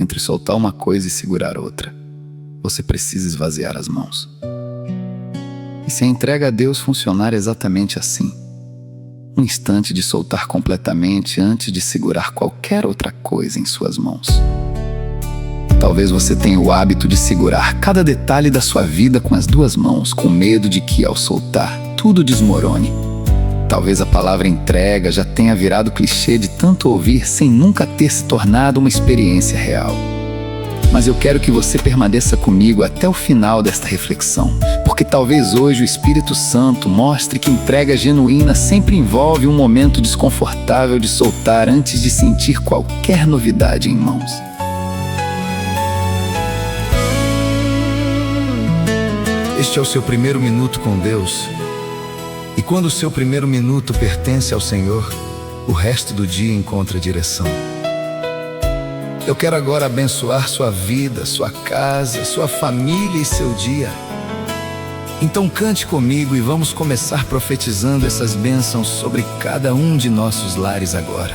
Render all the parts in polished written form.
entre soltar uma coisa e segurar outra. Você precisa esvaziar as mãos. E se a entrega a Deus funcionar exatamente assim, um instante de soltar completamente antes de segurar qualquer outra coisa em suas mãos. Talvez você tenha o hábito de segurar cada detalhe da sua vida com as duas mãos, com medo de que, ao soltar, tudo desmorone. Talvez a palavra entrega já tenha virado clichê de tanto ouvir sem nunca ter se tornado uma experiência real. Mas eu quero que você permaneça comigo até o final desta reflexão, porque talvez hoje o Espírito Santo mostre que entrega genuína sempre envolve um momento desconfortável de soltar antes de sentir qualquer novidade em mãos. Este é o seu primeiro minuto com Deus. E quando o seu primeiro minuto pertence ao Senhor, o resto do dia encontra direção. Eu quero agora abençoar sua vida, sua casa, sua família e seu dia. Então cante comigo e vamos começar profetizando essas bênçãos sobre cada um de nossos lares agora.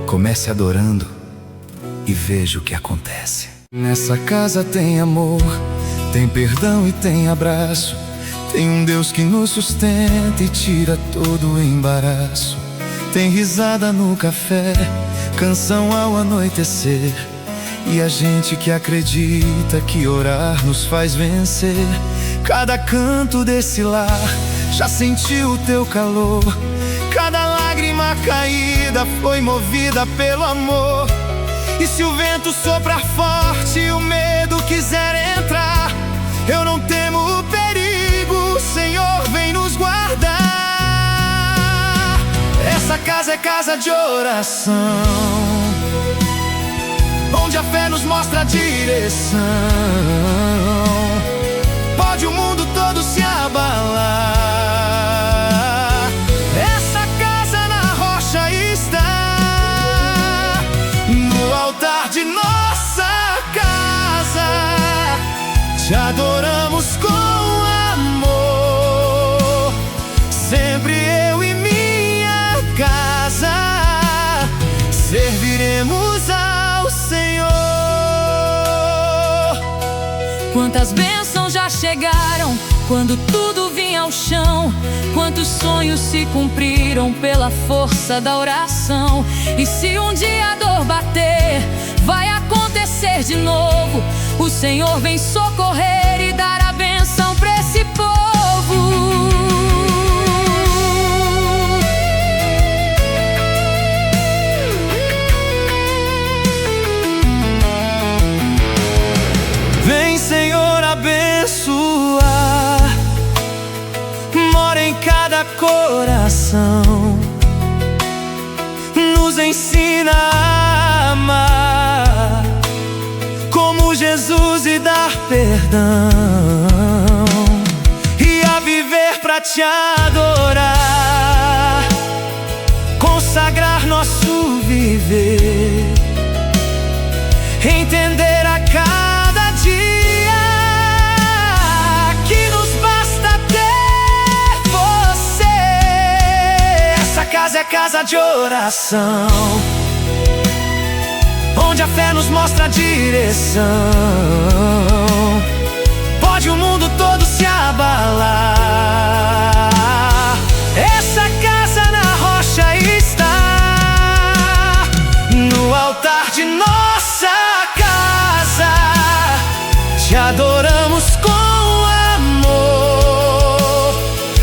Comece adorando e veja o que acontece. Nessa casa tem amor, tem perdão e tem abraço. Tem um Deus que nos sustenta e tira todo o embaraço. Tem risada no café, canção ao anoitecer, e a gente que acredita que orar nos faz vencer. Cada canto desse lar já sentiu o teu calor. Cada lágrima caída foi movida pelo amor. E se o vento soprar forte e o medo quiser entrar, eu não temo o perigo, o Senhor vem nos guardar. Essa casa é casa de oração, onde a fé nos mostra a direção. Pode o mundo todo se abalar, essa casa na rocha está. No altar de nossa casa te adoramos com amor. Sempre eu e minha casa serviremos ao Senhor. Quantas bênçãos já chegaram quando tudo vinha ao chão. Quantos sonhos se cumpriram pela força da oração. E se um dia a dor bater, vai acontecer de novo. O Senhor vem socorrer e dar a bênção pra esse povo. Vem, Senhor, abençoar, mora em cada coração, nos ensina a amar como Jesus e dar perdão, e a viver pra te adorar, consagrar nosso viver, entender a cada dia que nos basta ter você. Essa casa é casa de oração, onde a fé nos mostra a direção. Pode o mundo todo se abalar, essa casa na rocha está. No altar de nossa casa te adoramos com amor.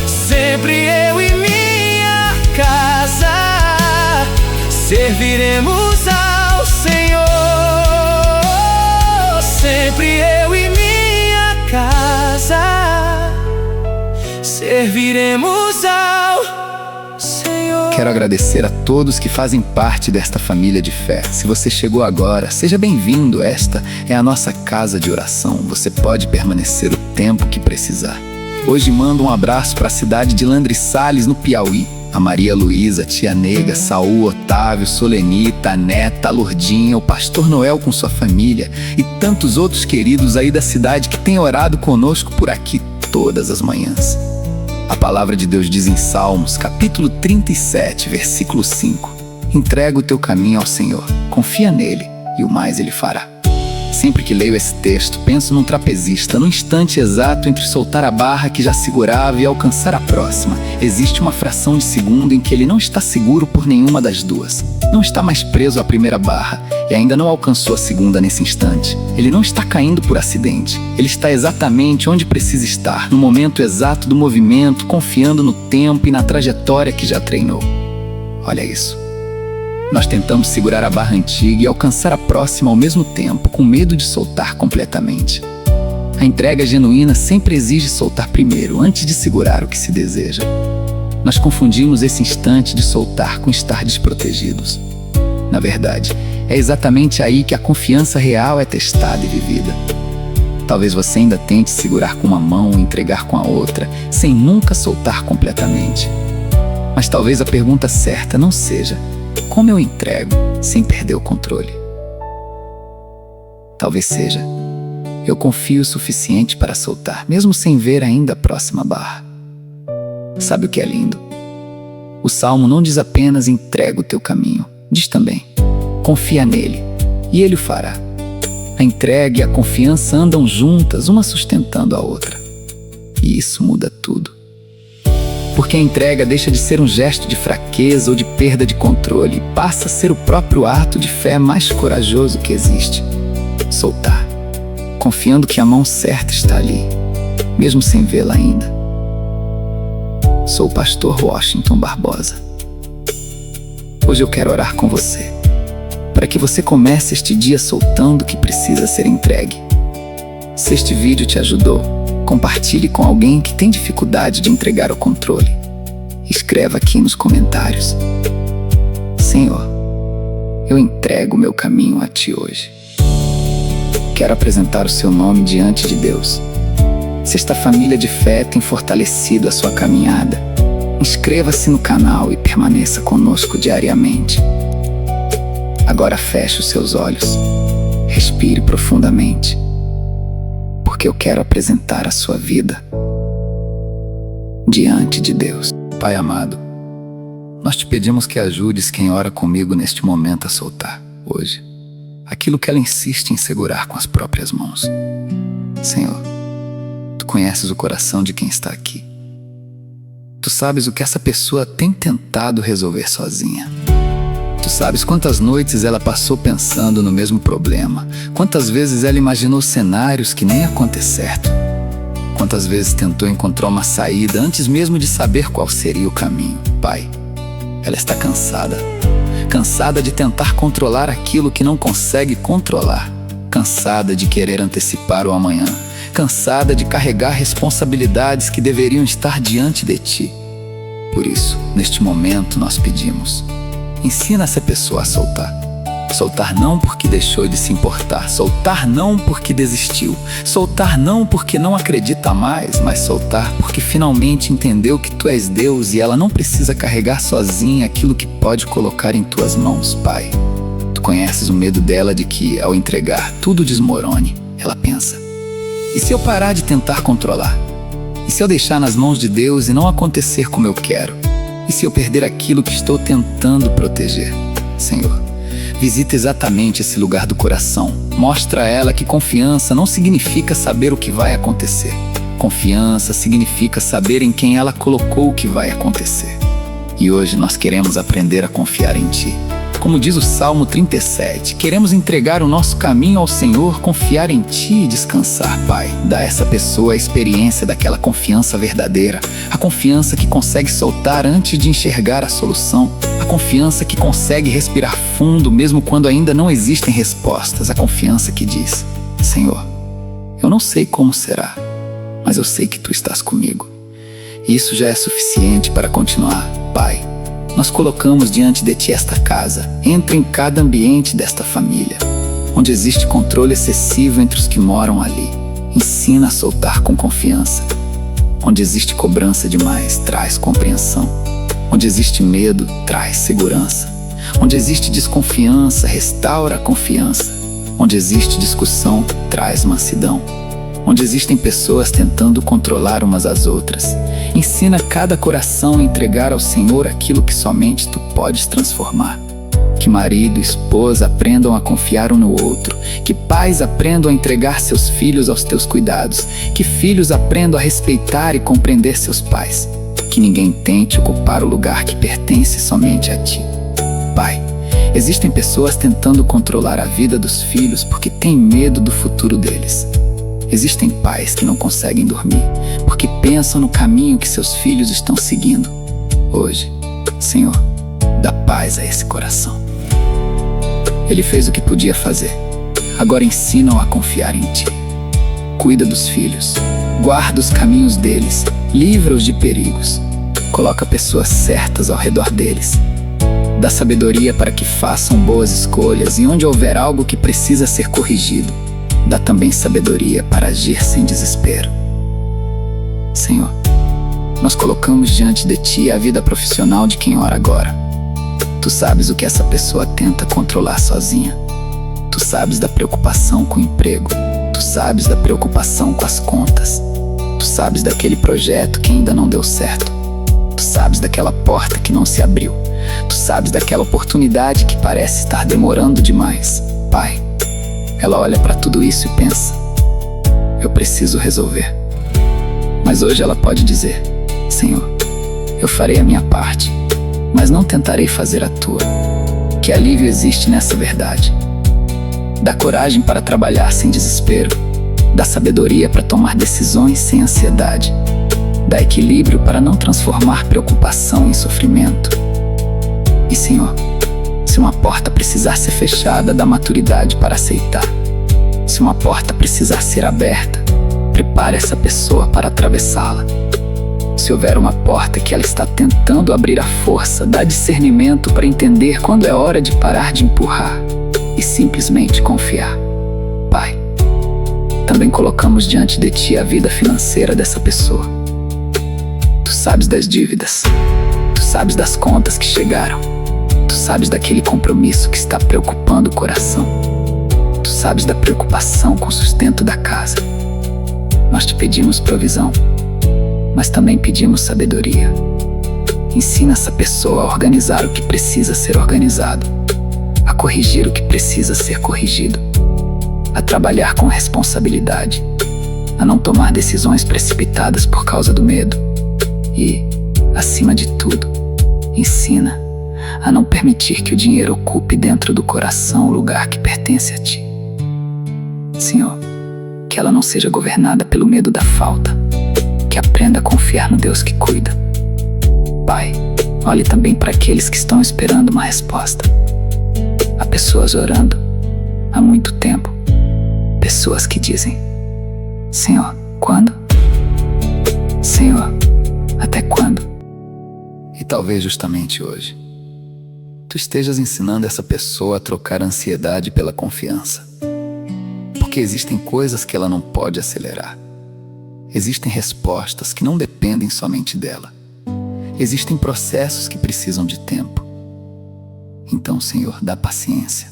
Sempre eu e minha casa serviremos ao Senhor. Sempre eu e minha casa serviremos ao Senhor. Quero agradecer a todos que fazem parte desta família de fé. Se você chegou agora, seja bem-vindo. Esta é a nossa casa de oração. Você pode permanecer o tempo que precisar. Hoje mando um abraço para a cidade de Landry Sales, no Piauí. A Maria Luísa, Tia Nega, Saul, Otávio, Solenita, a Neta, a Lourdinha, o Pastor Noel com sua família e tantos outros queridos aí da cidade que têm orado conosco por aqui todas as manhãs. A palavra de Deus diz em Salmos, capítulo 37, versículo 5: entrega o teu caminho ao Senhor, confia nele, e o mais ele fará. Sempre que leio esse texto, penso num trapezista. No instante exato entre soltar a barra que já segurava e alcançar a próxima, existe uma fração de segundo em que ele não está seguro por nenhuma das duas. Não está mais preso à primeira barra e ainda não alcançou a segunda nesse instante. Ele não está caindo por acidente. Ele está exatamente onde precisa estar, no momento exato do movimento, confiando no tempo e na trajetória que já treinou. Olha isso. Nós tentamos segurar a barra antiga e alcançar a próxima ao mesmo tempo, com medo de soltar completamente. A entrega genuína sempre exige soltar primeiro, antes de segurar o que se deseja. Nós confundimos esse instante de soltar com estar desprotegidos. Na verdade, é exatamente aí que a confiança real é testada e vivida. Talvez você ainda tente segurar com uma mão e entregar com a outra, sem nunca soltar completamente. Mas talvez a pergunta certa não seja: como eu entrego sem perder o controle? Talvez seja: eu confio o suficiente para soltar, mesmo sem ver ainda a próxima barra. Sabe o que é lindo? O Salmo não diz apenas entrega o teu caminho, diz também: confia nele, e ele o fará. A entrega e a confiança andam juntas, uma sustentando a outra. E isso muda tudo. Porque a entrega deixa de ser um gesto de fraqueza ou de perda de controle e passa a ser o próprio ato de fé mais corajoso que existe. Soltar, confiando que a mão certa está ali, mesmo sem vê-la ainda. Sou o pastor Washington Barbosa. Hoje eu quero orar com você, para que você comece este dia soltando o que precisa ser entregue. Se este vídeo te ajudou, compartilhe com alguém que tem dificuldade de entregar o controle. Escreva aqui nos comentários: Senhor, eu entrego meu caminho a Ti hoje. Quero apresentar o seu nome diante de Deus. Se esta família de fé tem fortalecido a sua caminhada, inscreva-se no canal e permaneça conosco diariamente. Agora feche os seus olhos, respire profundamente, porque eu quero apresentar a sua vida diante de Deus. Pai amado, nós te pedimos que ajudes quem ora comigo neste momento a soltar, hoje, aquilo que ela insiste em segurar com as próprias mãos. Senhor, Tu conheces o coração de quem está aqui. Tu sabes o que essa pessoa tem tentado resolver sozinha. Tu sabes quantas noites ela passou pensando no mesmo problema, quantas vezes ela imaginou cenários que nem iam ter certo, quantas vezes tentou encontrar uma saída antes mesmo de saber qual seria o caminho. Pai, ela está cansada de tentar controlar aquilo que não consegue controlar, cansada de querer antecipar o amanhã, cansada de carregar responsabilidades que deveriam estar diante de Ti. Por isso, neste momento nós pedimos: ensina essa pessoa a soltar. Soltar não porque deixou de se importar, soltar não porque desistiu, soltar não porque não acredita mais, mas soltar porque finalmente entendeu que Tu és Deus e ela não precisa carregar sozinha aquilo que pode colocar em Tuas mãos, Pai. Tu conheces o medo dela de que, ao entregar, tudo desmorone. Ela pensa: e se eu parar de tentar controlar? E se eu deixar nas mãos de Deus e não acontecer como eu quero? E se eu perder aquilo que estou tentando proteger? Senhor, visita exatamente esse lugar do coração. Mostra a ela que confiança não significa saber o que vai acontecer. Confiança significa saber em quem ela colocou o que vai acontecer. E hoje nós queremos aprender a confiar em Ti. Como diz o Salmo 37, queremos entregar o nosso caminho ao Senhor, confiar em Ti e descansar, Pai. Dá a essa pessoa a experiência daquela confiança verdadeira, a confiança que consegue soltar antes de enxergar a solução, a confiança que consegue respirar fundo mesmo quando ainda não existem respostas, a confiança que diz: Senhor, eu não sei como será, mas eu sei que Tu estás comigo. E isso já é suficiente para continuar. Pai, nós colocamos diante de Ti esta casa. Entra em cada ambiente desta família, onde existe controle excessivo entre os que moram ali. Ensina a soltar com confiança. Onde existe cobrança demais, traz compreensão. Onde existe medo, traz segurança. Onde existe desconfiança, restaura a confiança. Onde existe discussão, traz mansidão. Onde existem pessoas tentando controlar umas às outras, ensina cada coração a entregar ao Senhor aquilo que somente Tu podes transformar. Que que marido e esposa aprendam a confiar um no outro, que pais aprendam a entregar seus filhos aos teus cuidados, que filhos aprendam a respeitar e compreender seus pais, que ninguém tente ocupar o lugar que pertence somente a ti. Pai, existem pessoas tentando controlar a vida dos filhos porque têm medo do futuro deles. Existem pais que não conseguem dormir porque pensam no caminho que seus filhos estão seguindo. Hoje, Senhor, dá paz a esse coração. Ele fez o que podia fazer. Agora ensina-o a confiar em ti. Cuida dos filhos, guarda os caminhos deles, livra-os de perigos. Coloca pessoas certas ao redor deles. Dá sabedoria para que façam boas escolhas e onde houver algo que precisa ser corrigido, dá também sabedoria para agir sem desespero. Senhor, nós colocamos diante de ti a vida profissional de quem ora agora. Tu sabes o que essa pessoa tenta controlar sozinha. Tu sabes da preocupação com o emprego. Tu sabes da preocupação com as contas. Tu sabes daquele projeto que ainda não deu certo. Tu sabes daquela porta que não se abriu. Tu sabes daquela oportunidade que parece estar demorando demais. Pai, ela olha para tudo isso e pensa: eu preciso resolver. Mas hoje ela pode dizer: Senhor, eu farei a minha parte, mas não tentarei fazer a tua. Que alívio existe nessa verdade. Dá coragem para trabalhar sem desespero. Dá sabedoria para tomar decisões sem ansiedade. Dá equilíbrio para não transformar preocupação em sofrimento. E Senhor, se uma porta precisar ser fechada, dá maturidade para aceitar. Se uma porta precisar ser aberta, prepare essa pessoa para atravessá-la. Se houver uma porta que ela está tentando abrir à força, dá discernimento para entender quando é hora de parar de empurrar e simplesmente confiar. Pai, também colocamos diante de ti a vida financeira dessa pessoa. Tu sabes das dívidas, tu sabes das contas que chegaram, tu sabes daquele compromisso que está preocupando o coração, tu sabes da preocupação com o sustento da casa. Nós te pedimos provisão, mas também pedimos sabedoria. Ensina essa pessoa a organizar o que precisa ser organizado, a corrigir o que precisa ser corrigido, a trabalhar com responsabilidade, a não tomar decisões precipitadas por causa do medo e, acima de tudo, ensina a não permitir que o dinheiro ocupe dentro do coração o lugar que pertence a ti. Senhor, que ela não seja governada pelo medo da falta, que aprenda a confiar no Deus que cuida. Pai, olhe também para aqueles que estão esperando uma resposta. Há pessoas orando há muito tempo, pessoas que dizem: Senhor, quando? Senhor, até quando? E talvez justamente hoje, tu estejas ensinando essa pessoa a trocar a ansiedade pela confiança. Porque existem coisas que ela não pode acelerar. Existem respostas que não dependem somente dela. Existem processos que precisam de tempo. Então, Senhor, dá paciência.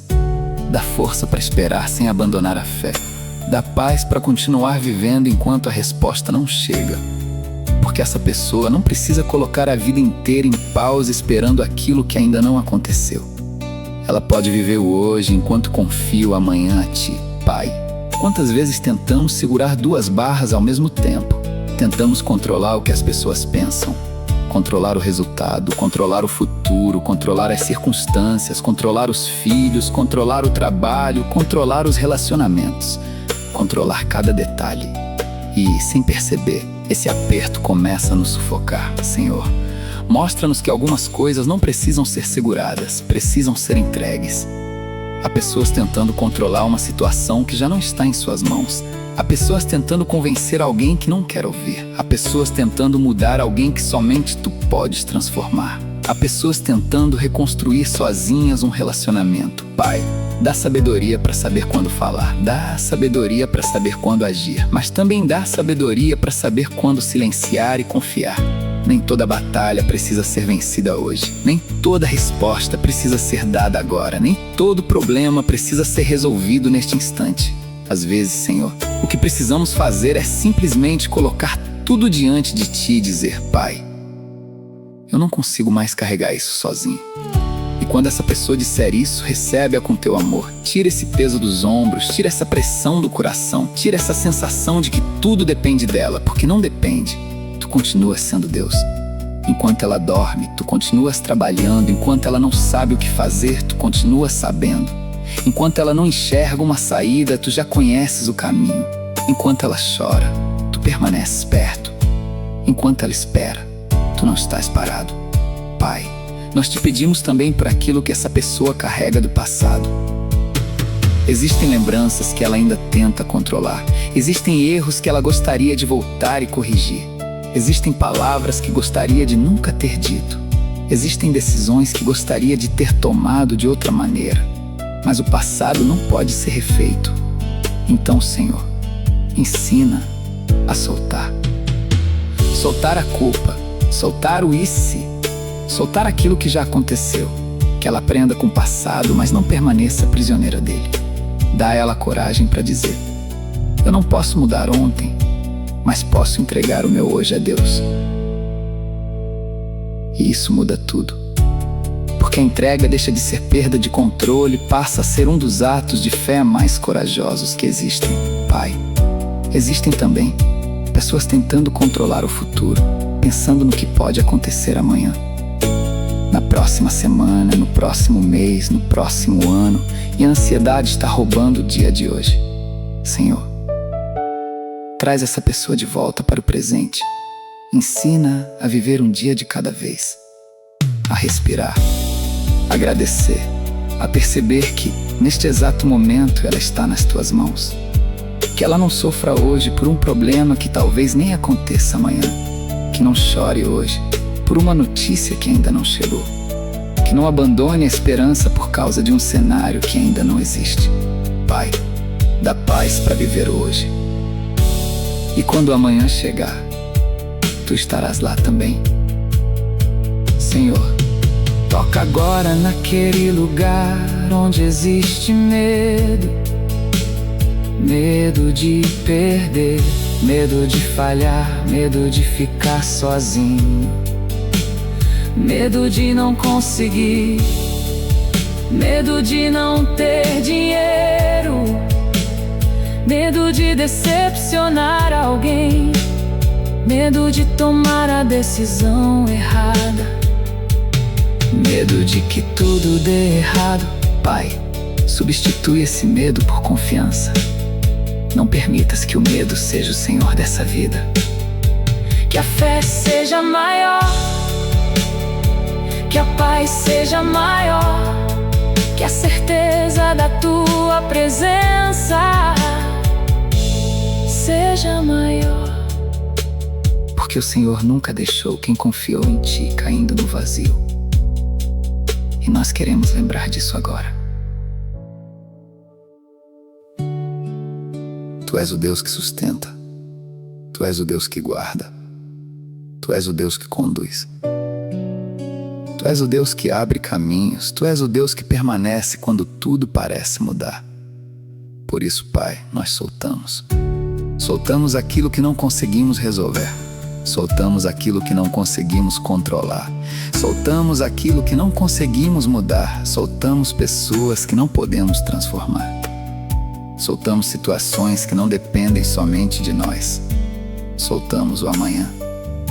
Dá força para esperar sem abandonar a fé. Dá paz para continuar vivendo enquanto a resposta não chega. Porque essa pessoa não precisa colocar a vida inteira em pausa esperando aquilo que ainda não aconteceu. Ela pode viver o hoje enquanto confia o amanhã a Ti, Pai. Quantas vezes tentamos segurar duas barras ao mesmo tempo? Tentamos controlar o que as pessoas pensam, controlar o resultado, controlar o futuro, controlar as circunstâncias, controlar os filhos, controlar o trabalho, controlar os relacionamentos, controlar cada detalhe. E, sem perceber, esse aperto começa a nos sufocar. Senhor, mostra-nos que algumas coisas não precisam ser seguradas, precisam ser entregues. Há pessoas tentando controlar uma situação que já não está em suas mãos. Há pessoas tentando convencer alguém que não quer ouvir. Há pessoas tentando mudar alguém que somente tu podes transformar. Há pessoas tentando reconstruir sozinhas um relacionamento. Pai, dá sabedoria para saber quando falar. Dá sabedoria para saber quando agir. Mas também dá sabedoria para saber quando silenciar e confiar. Nem toda batalha precisa ser vencida hoje. Nem toda resposta precisa ser dada agora. Nem todo problema precisa ser resolvido neste instante. Às vezes, Senhor, o que precisamos fazer é simplesmente colocar tudo diante de Ti e dizer: Pai, eu não consigo mais carregar isso sozinho. E quando essa pessoa disser isso, recebe-a com teu amor. Tira esse peso dos ombros, tira essa pressão do coração, tira essa sensação de que tudo depende dela, porque não depende. Tu continuas sendo Deus. Enquanto ela dorme, tu continuas trabalhando. Enquanto ela não sabe o que fazer, tu continuas sabendo. Enquanto ela não enxerga uma saída, tu já conheces o caminho. Enquanto ela chora, tu permaneces perto. Enquanto ela espera, tu não estás parado. Pai, nós te pedimos também por aquilo que essa pessoa carrega do passado. Existem lembranças que ela ainda tenta controlar. Existem erros que ela gostaria de voltar e corrigir. Existem palavras que gostaria de nunca ter dito. Existem decisões que gostaria de ter tomado de outra maneira. Mas o passado não pode ser refeito. Então, Senhor, ensina a soltar. Soltar a culpa, soltar o e se, soltar aquilo que já aconteceu. Que ela aprenda com o passado, mas não permaneça prisioneira dele. Dá a ela coragem para dizer: eu não posso mudar ontem, mas posso entregar o meu hoje a Deus. E isso muda tudo. Porque a entrega deixa de ser perda de controle, passa a ser um dos atos de fé mais corajosos que existem. Pai, existem também pessoas tentando controlar o futuro, pensando no que pode acontecer amanhã, na próxima semana, no próximo mês, no próximo ano, e a ansiedade está roubando o dia de hoje. Senhor, traz essa pessoa de volta para o presente. Ensina a viver um dia de cada vez, a respirar, a agradecer, a perceber que, neste exato momento, ela está nas tuas mãos. Que ela não sofra hoje por um problema que talvez nem aconteça amanhã. Que não chore hoje por uma notícia que ainda não chegou. Que não abandone a esperança por causa de um cenário que ainda não existe. Pai, dá paz para viver hoje. E quando amanhã chegar, tu estarás lá também. Senhor, toca agora naquele lugar onde existe medo. Medo de perder, medo de falhar, medo de ficar sozinho, medo de não conseguir, medo de não ter dinheiro, medo de decepcionar alguém, medo de tomar a decisão errada, medo de que tudo dê errado. Pai, substitui esse medo por confiança. Não permitas que o medo seja o senhor dessa vida. Que a fé seja maior, que a paz seja maior, que a certeza da tua presença seja maior. Porque o Senhor nunca deixou quem confiou em ti caindo no vazio. E nós queremos lembrar disso agora. Tu és o Deus que sustenta. Tu és o Deus que guarda. Tu és o Deus que conduz. Tu és o Deus que abre caminhos. Tu és o Deus que permanece quando tudo parece mudar. Por isso, Pai, nós soltamos. Soltamos aquilo que não conseguimos resolver. Soltamos aquilo que não conseguimos controlar. Soltamos aquilo que não conseguimos mudar. Soltamos pessoas que não podemos transformar. Soltamos situações que não dependem somente de nós. Soltamos o amanhã.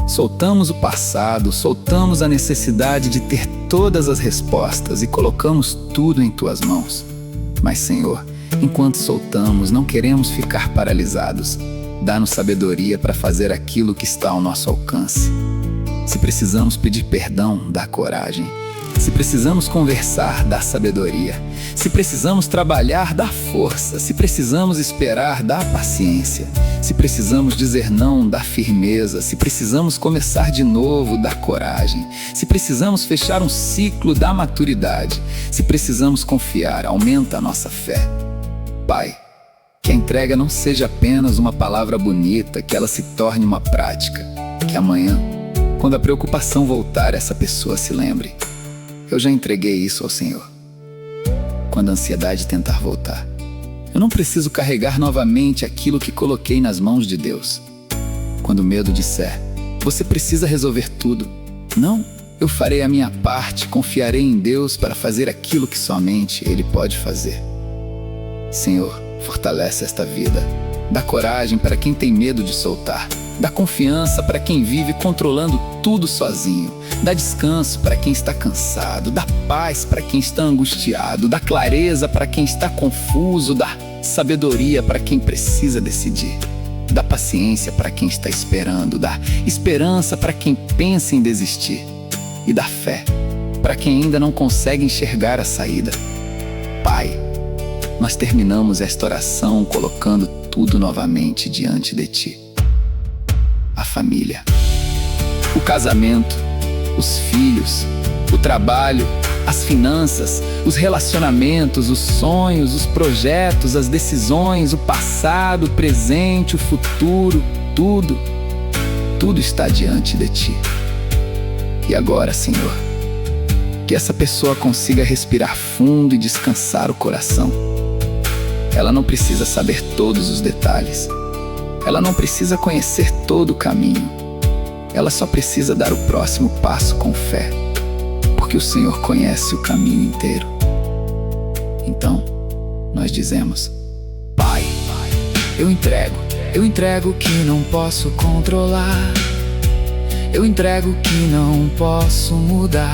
Soltamos o passado, soltamos a necessidade de ter todas as respostas e colocamos tudo em tuas mãos. Mas, Senhor, enquanto soltamos, não queremos ficar paralisados. Dá-nos sabedoria para fazer aquilo que está ao nosso alcance. Se precisamos pedir perdão, dá coragem. Se precisamos conversar, dá sabedoria. Se precisamos trabalhar, dá força. Se precisamos esperar, dá paciência. Se precisamos dizer não, dá firmeza. Se precisamos começar de novo, dá coragem. Se precisamos fechar um ciclo, dá maturidade. Se precisamos confiar, aumenta a nossa fé. Pai, que a entrega não seja apenas uma palavra bonita, que ela se torne uma prática. Que amanhã, quando a preocupação voltar, essa pessoa se lembre: eu já entreguei isso ao Senhor. Quando a ansiedade tentar voltar, eu não preciso carregar novamente aquilo que coloquei nas mãos de Deus. Quando o medo disser: você precisa resolver tudo. Não, Eu farei a minha parte, confiarei em Deus para fazer aquilo que somente Ele pode fazer. Senhor, fortalece esta vida. Dá coragem para quem tem medo de soltar. Dá confiança para quem vive controlando tudo sozinho. Dá descanso para quem está cansado. Dá paz para quem está angustiado. Dá clareza para quem está confuso. Dá sabedoria para quem precisa decidir. Dá paciência para quem está esperando. Dá esperança para quem pensa em desistir. E dá fé para quem ainda não consegue enxergar a saída. Pai, nós terminamos esta oração colocando tudo novamente diante de Ti. A família, o casamento, os filhos, o trabalho, as finanças, os relacionamentos, os sonhos, os projetos, as decisões, o passado, o presente, o futuro, tudo está diante de Ti. E agora, Senhor, que essa pessoa consiga respirar fundo e descansar o coração. Ela não precisa saber todos os detalhes. Ela não precisa conhecer todo o caminho. Ela só precisa dar o próximo passo com fé, porque o Senhor conhece o caminho inteiro. Então, nós dizemos: Pai, eu entrego o que não posso controlar. Eu entrego o que não posso mudar.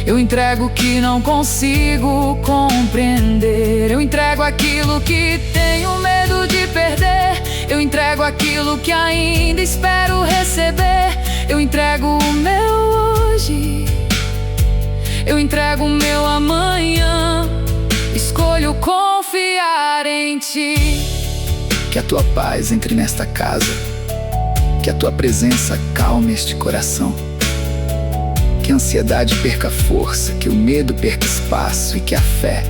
Eu entrego o que não consigo compreender. Eu entrego aquilo que tenho medo de perder. Eu entrego aquilo que ainda espero receber. Eu entrego o meu hoje. Eu entrego o meu amanhã. Escolho confiar em Ti. Que a Tua paz entre nesta casa. Que a Tua presença acalme este coração. Que a ansiedade perca força, que o medo perca espaço e que a fé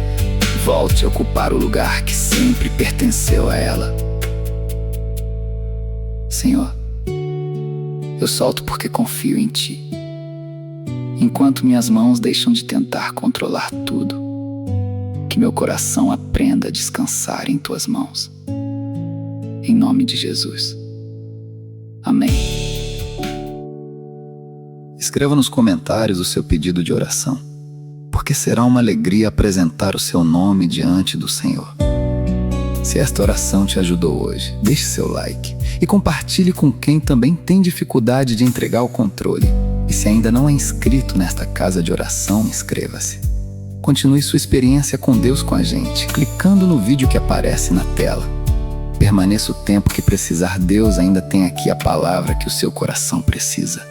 volte a ocupar o lugar que sempre pertenceu a ela. Senhor, eu solto porque confio em Ti. Enquanto minhas mãos deixam de tentar controlar tudo, que meu coração aprenda a descansar em Tuas mãos. Em nome de Jesus. Amém. Escreva nos comentários o seu pedido de oração, porque será uma alegria apresentar o seu nome diante do Senhor. Se esta oração te ajudou hoje, deixe seu like e compartilhe com quem também tem dificuldade de entregar o controle. E se ainda não é inscrito nesta casa de oração, inscreva-se. Continue sua experiência com Deus com a gente, clicando no vídeo que aparece na tela. Permaneça o tempo que precisar, Deus ainda tem aqui a palavra que o seu coração precisa.